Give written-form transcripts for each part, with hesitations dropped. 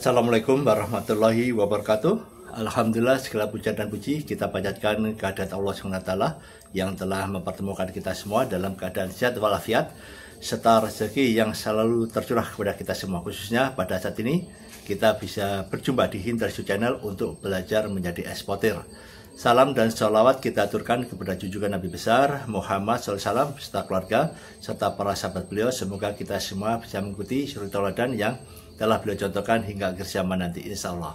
Assalamualaikum warahmatullahi wabarakatuh. Alhamdulillah, segala puja dan puji kita panjatkan kehadirat Allah SWT yang telah mempertemukan kita semua dalam keadaan sehat walafiat serta rezeki yang selalu tercurah kepada kita semua. Khususnya pada saat ini kita bisa berjumpa di Hindarsu Channel untuk belajar menjadi eksportir. Salam dan sholawat kita aturkan kepada junjungan Nabi besar Muhammad SAW serta keluarga serta para sahabat beliau. Semoga kita semua bisa mengikuti suri tauladan yang telah beliau contohkan hingga akhir zaman nanti, insya Allah.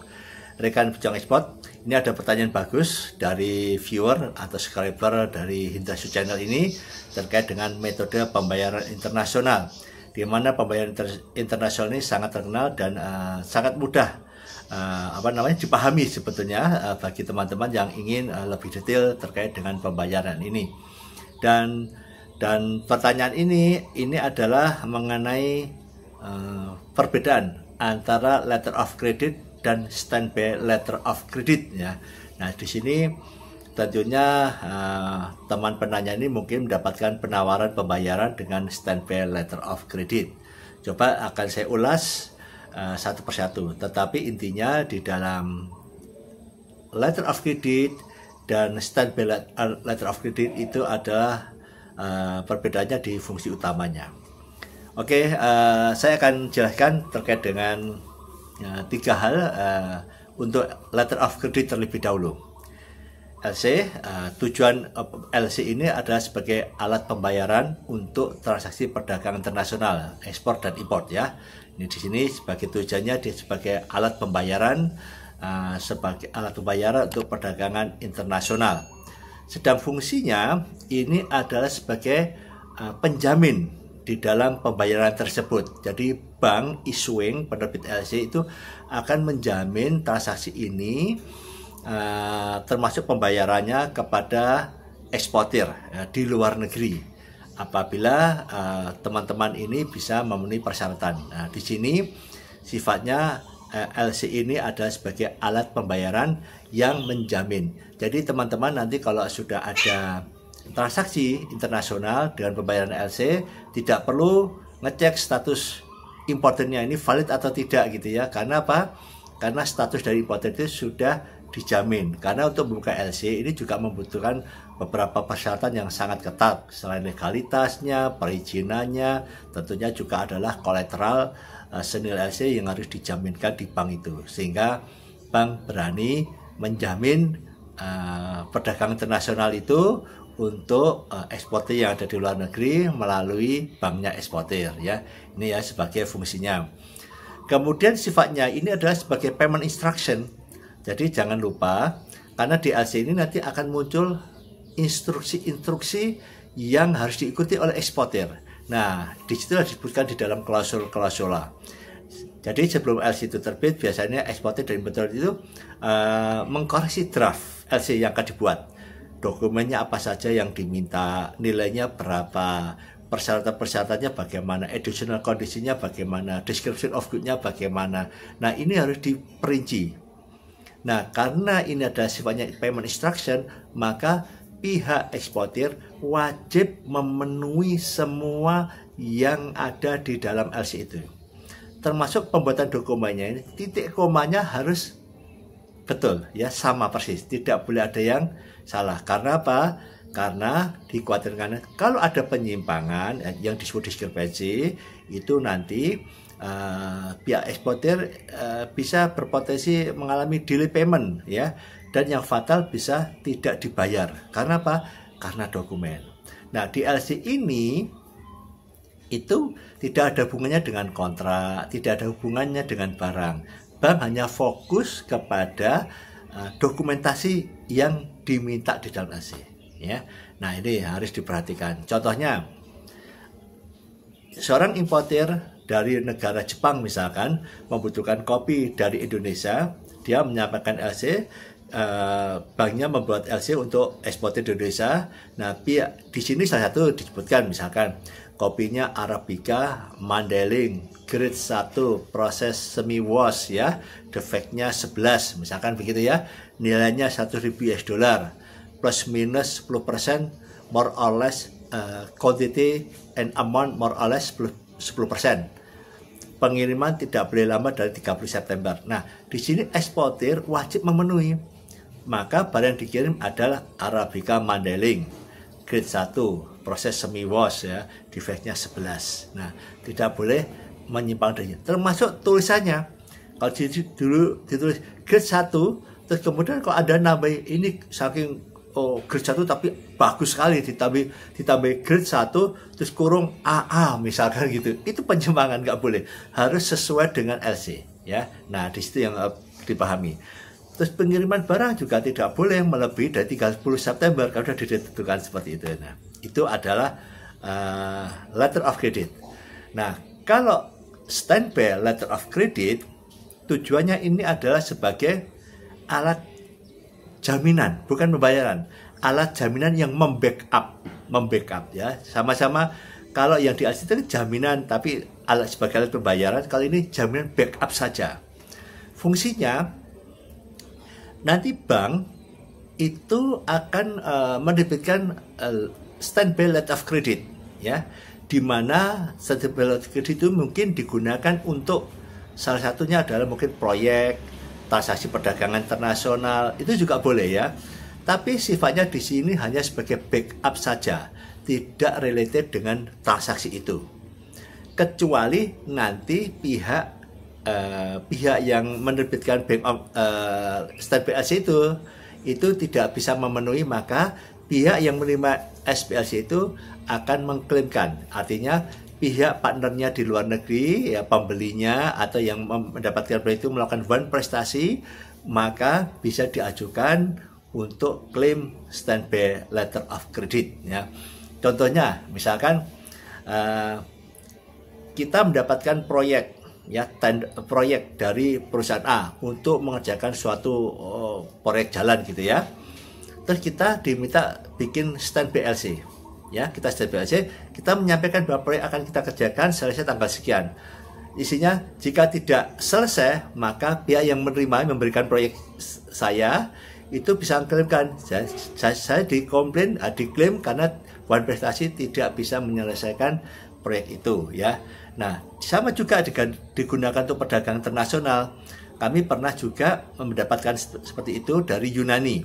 Rekan pejuang ekspor, ini ada pertanyaan bagus dari viewer atau subscriber dari Hindarsu Channel ini terkait dengan metode pembayaran internasional, di mana pembayaran internasional ini sangat terkenal dan sangat mudah dipahami sebetulnya bagi teman-teman yang ingin lebih detail terkait dengan pembayaran ini. Dan pertanyaan ini adalah mengenai perbedaan antara letter of credit dan standby letter of credit ya. Nah, di sini tentunya teman penanya ini mungkin mendapatkan penawaran pembayaran dengan standby letter of credit. Coba akan saya ulas satu persatu. Tetapi intinya di dalam letter of credit dan standby letter of credit itu adalah perbedaannya di fungsi utamanya. Oke, saya akan jelaskan terkait dengan tiga hal untuk letter of credit terlebih dahulu. LC, tujuan LC ini adalah sebagai alat pembayaran untuk transaksi perdagangan internasional, ekspor dan impor ya. Ini di sini sebagai tujuannya dia sebagai alat pembayaran, untuk perdagangan internasional. Sedang fungsinya ini adalah sebagai penjamin di dalam pembayaran tersebut. Jadi bank issuing penerbit LC itu akan menjamin transaksi ini termasuk pembayarannya kepada eksportir di luar negeri apabila teman-teman ini bisa memenuhi persyaratan. Nah, di sini sifatnya LC ini adalah sebagai alat pembayaran yang menjamin. Jadi teman-teman nanti kalau sudah ada transaksi internasional dengan pembayaran LC tidak perlu ngecek status importernya ini valid atau tidak gitu ya. Karena apa? Karena status dari importer itu sudah dijamin. Karena untuk membuka LC ini juga membutuhkan beberapa persyaratan yang sangat ketat. Selain legalitasnya, perizinannya, tentunya juga adalah kolateral senilai LC yang harus dijaminkan di bank itu. Sehingga bank berani menjamin perdagangan internasional itu untuk eksportir yang ada di luar negeri melalui banknya eksportir ya. Ini ya sebagai fungsinya. Kemudian sifatnya ini adalah sebagai payment instruction. Jadi jangan lupa karena di LC ini nanti akan muncul instruksi-instruksi yang harus diikuti oleh eksportir. Nah, di situ disebutkan di dalam klausul-klausula. Jadi sebelum LC itu terbit biasanya eksportir dan importer itu mengkoreksi draft LC yang akan dibuat. Dokumennya apa saja yang diminta, nilainya berapa, persyaratan-persyaratannya bagaimana, additional kondisinya bagaimana, description of good-nya bagaimana. Nah, ini harus diperinci. Nah, karena ini adalah sifatnya payment instruction, maka pihak eksportir wajib memenuhi semua yang ada di dalam LC itu. Termasuk pembuatan dokumennya ini, titik komanya harus betul ya, sama persis, tidak boleh ada yang salah. Karena apa? Karena dikhawatirkan kalau ada penyimpangan yang disebut diskrepansi itu nanti pihak eksportir bisa berpotensi mengalami delay payment ya, dan yang fatal bisa tidak dibayar. Karena apa? Karena dokumen. Nah, di LC ini itu tidak ada hubungannya dengan kontrak, tidak ada hubungannya dengan barang. Bank hanya fokus kepada dokumentasi yang diminta di dalam LC ya. Nah, ini harus diperhatikan. Contohnya seorang importir dari negara Jepang misalkan membutuhkan kopi dari Indonesia, dia menyampaikan LC, banknya membuat LC untuk eksportir di Indonesia. Nah, di sini salah satu disebutkan misalkan kopinya Arabica Mandailing grade 1 proses semi wash ya, defeknya 11 misalkan begitu ya, nilainya 1.000 US dollar plus minus 10% more or less, quantity and amount more or less 10%. pengiriman tidak boleh lambat dari 30 September. Nah, di sini eksportir wajib memenuhi. Maka barang yang dikirim adalah Arabica Mandailing grade 1, proses semi wash ya, defectnya 11. Nah, tidak boleh menyimpang darinya. Termasuk tulisannya. Kalau dulu ditulis grade 1, terus kemudian kalau ada nambah ini saking grade 1 tapi bagus sekali ditambah grade 1 terus kurung AA misalkan gitu. Itu penyimpangan, nggak boleh. Harus sesuai dengan LC ya. Nah, di situ yang dipahami. Terus pengiriman barang juga tidak boleh melebihi dari 30 September kalau sudah ditentukan seperti itu. Nah, itu adalah letter of credit. Nah, kalau standby letter of credit tujuannya ini adalah sebagai alat jaminan, bukan pembayaran. Alat jaminan yang membackup ya. Sama-sama kalau yang di LC itu jaminan tapi alat sebagai alat pembayaran, kalau ini jaminan backup saja. Fungsinya nanti bank itu akan menerbitkan standby letter of credit ya, di mana standby letter of credit itu mungkin digunakan untuk salah satunya adalah mungkin proyek transaksi perdagangan internasional, itu juga boleh ya. Tapi sifatnya di sini hanya sebagai backup saja, tidak related dengan transaksi itu. Kecuali nanti pihak yang menerbitkan standby LC itu tidak bisa memenuhi, maka pihak yang menerima SPLC itu akan mengklaimkan. Artinya pihak partnernya di luar negeri, ya pembelinya atau yang mendapatkan proyek itu melakukan one prestasi, maka bisa diajukan untuk klaim standby letter of credit. Ya. Contohnya, misalkan kita mendapatkan proyek dari perusahaan A untuk mengerjakan suatu proyek jalan gitu ya. Terus kita diminta bikin standby LC. Ya, kita standby LC, kita menyampaikan bahwa proyek akan kita kerjakan selesai tanggal sekian. Isinya jika tidak selesai, maka pihak yang menerima memberikan proyek saya itu bisa mengklaimkan saya diklaim karena one prestasi tidak bisa menyelesaikan proyek itu ya. Nah, sama juga digunakan untuk perdagangan internasional. Kami pernah juga mendapatkan seperti itu dari Yunani.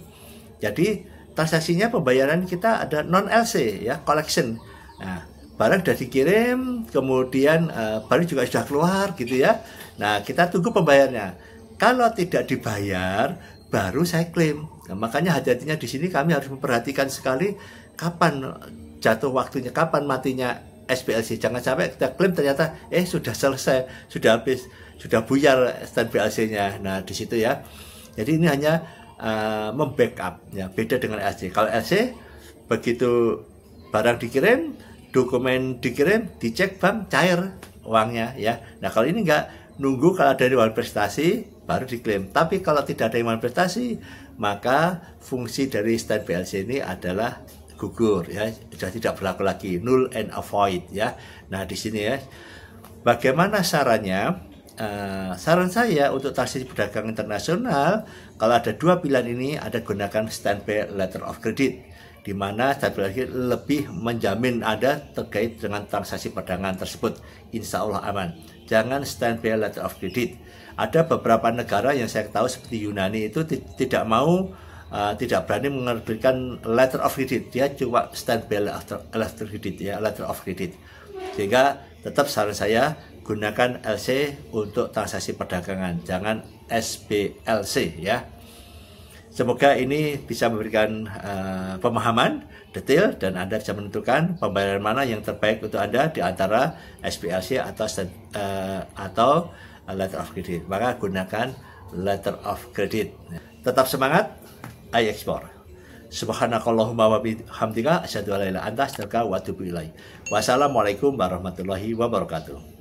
Jadi transaksinya pembayaran kita ada non LC ya, collection. Nah, barang sudah dikirim, kemudian barang juga sudah keluar gitu ya. Nah, kita tunggu pembayarannya. Kalau tidak dibayar, baru saya klaim. Nah, makanya hati-hatinya di sini kami harus memperhatikan sekali kapan jatuh waktunya, kapan matinya SPLC. Jangan sampai kita klaim ternyata sudah selesai, sudah habis, sudah buyar standby LC-nya. Nah, di situ ya. Jadi ini hanya membackup ya, beda dengan LC. Kalau LC begitu barang dikirim, dokumen dikirim, dicek bank, cair uangnya ya. Nah, kalau ini enggak, nunggu kalau ada one prestasi baru diklaim. Tapi kalau tidak ada one prestasi, maka fungsi dari standby LC ini adalah gugur ya, sudah tidak berlaku lagi, null and avoid ya. Nah, di sini ya, bagaimana sarannya? Saran saya untuk transaksi perdagangan internasional, kalau ada dua pilihan ini, ada gunakan standby letter of credit, di mana standby letter lebih menjamin Anda terkait dengan transaksi perdagangan tersebut. Insya Allah aman. Jangan standby letter of credit. Ada beberapa negara yang saya tahu seperti Yunani itu tidak mau, tidak berani menerbitkan letter of credit. Dia cuma standby letter credit ya, letter of credit. Sehingga tetap saran saya gunakan LC untuk transaksi perdagangan, jangan SPLC ya. Semoga ini bisa memberikan pemahaman detail dan Anda bisa menentukan pembayaran mana yang terbaik untuk Anda di antara SPLC atau letter of credit. Maka gunakan letter of credit. Tetap semangat, iExplore. Subhanakallahumma wa bihamdika asyhadu an la ilaha illa anta astaghfiruka wa atubu ilaik. Wassalamualaikum warahmatullahi wabarakatuh.